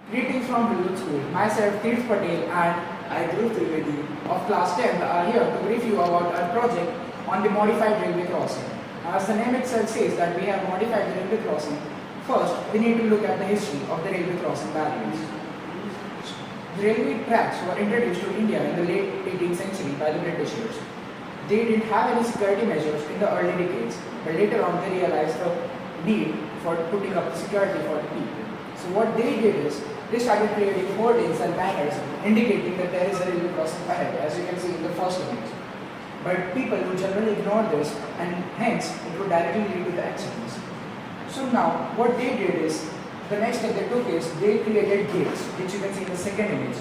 Greetings from Hillwoods School. Myself, Tirth Patel, and I, Dhruv Trivedi. of class 10th are here to brief you about our project on the modified railway crossing. As the name itself says that we have modified the railway crossing, first we need to look at the history of the railway crossing barriers. The railway tracks were introduced to India in the late 18th century by the Britishers. They didn't have any security measures in the early decades, but later on they realized the need for putting up the security for the people. So what they did is, they started creating hoardings and banners indicating that there is a railway crossing ahead, as you can see in the first image. But people would generally ignore this, and hence it would directly lead to the accidents. So now, what they did is, the next step they took is, they created gates, which you can see in the second image,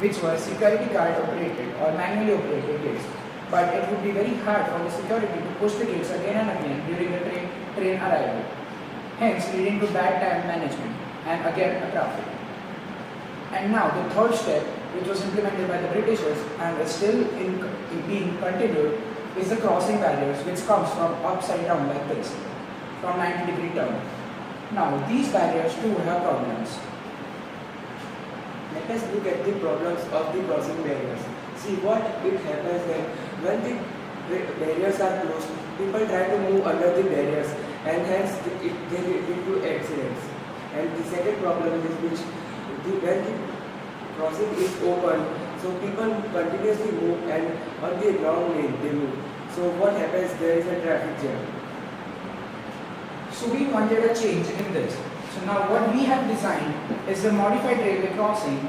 which were security guard operated or manually operated gates. But it would be very hard for the security to push the gates again and again during the train arrival, hence leading to bad time management and again a traffic. And now the third step, which was implemented by the Britishers and is still being continued, is the crossing barriers, which comes from upside down like this, from 90-degree turn. Now these barriers too have problems. Let us look at the problems of the crossing barriers. See what it happens that when the barriers are closed, people try to move under the barriers and hence they lead to accidents. And the second problem is when the crossing is open, so people continuously move and on the wrong lane they move. So what happens, there is a traffic jam. So we wanted a change in this. So now what we have designed is a modified railway crossing.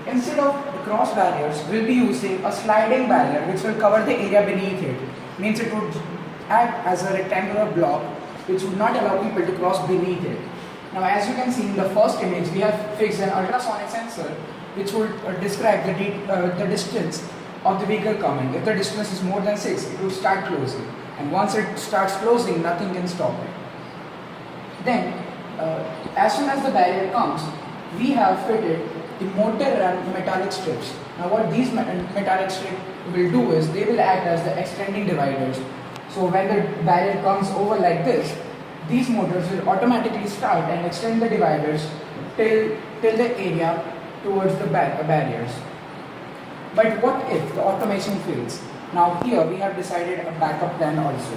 Instead of the cross barriers, we'll be using a sliding barrier which will cover the area beneath it. Means it would act as a rectangular block which would not allow people to cross beneath it. Now as you can see in the first image, we have fixed an ultrasonic sensor which will describe the distance of the vehicle coming. If the distance is more than 6, it will start closing. And once it starts closing, nothing can stop it. Then, as soon as the barrier comes, we have fitted the motor and metallic strips. Now what these metallic strips will do is, they will act as the extending dividers. So when the barrier comes over like this, these motors will automatically start and extend the dividers till the area towards the barriers. But what if the automation fails? Now here we have decided a backup plan also.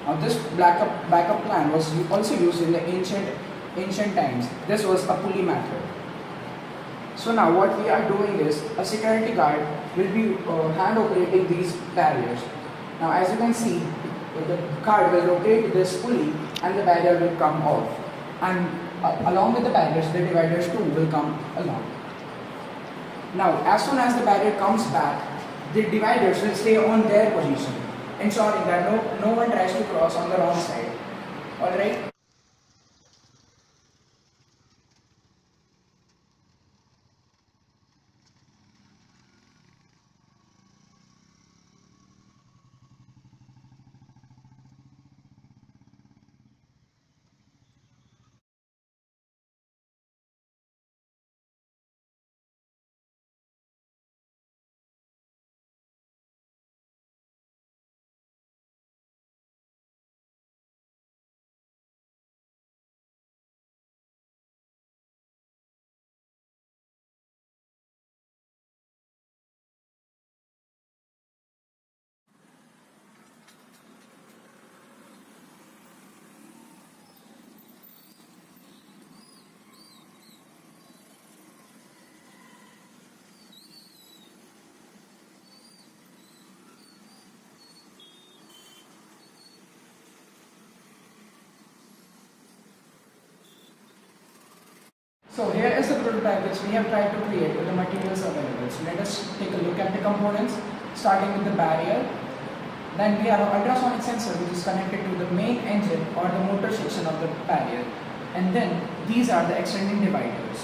Now this backup plan was also used in the ancient times. This was a pulley method. So now what we are doing is, a security guard will be hand operating these barriers. Now as you can see, the guard will rotate this pulley and the barrier will come off. And along with the barriers, the dividers too will come along. Now as soon as the barrier comes back, the dividers will stay on their position, ensuring that no one tries to cross on the wrong side. Alright? So here is the prototype which we have tried to create with the materials available. So let us take a look at the components, starting with the barrier. Then we have an ultrasonic sensor which is connected to the main engine or the motor section of the barrier. And then these are the extending dividers.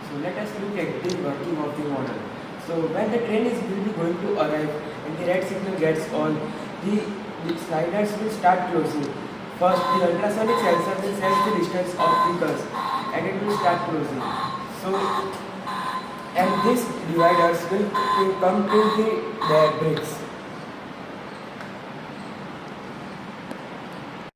So let us look at the working of the model. So when the train will be going to arrive and the red signal gets on, the sliders will start closing. First, the ultrasonic sensor will sense the distance of vehicles and it will start closing. So, and these dividers will come to the brakes.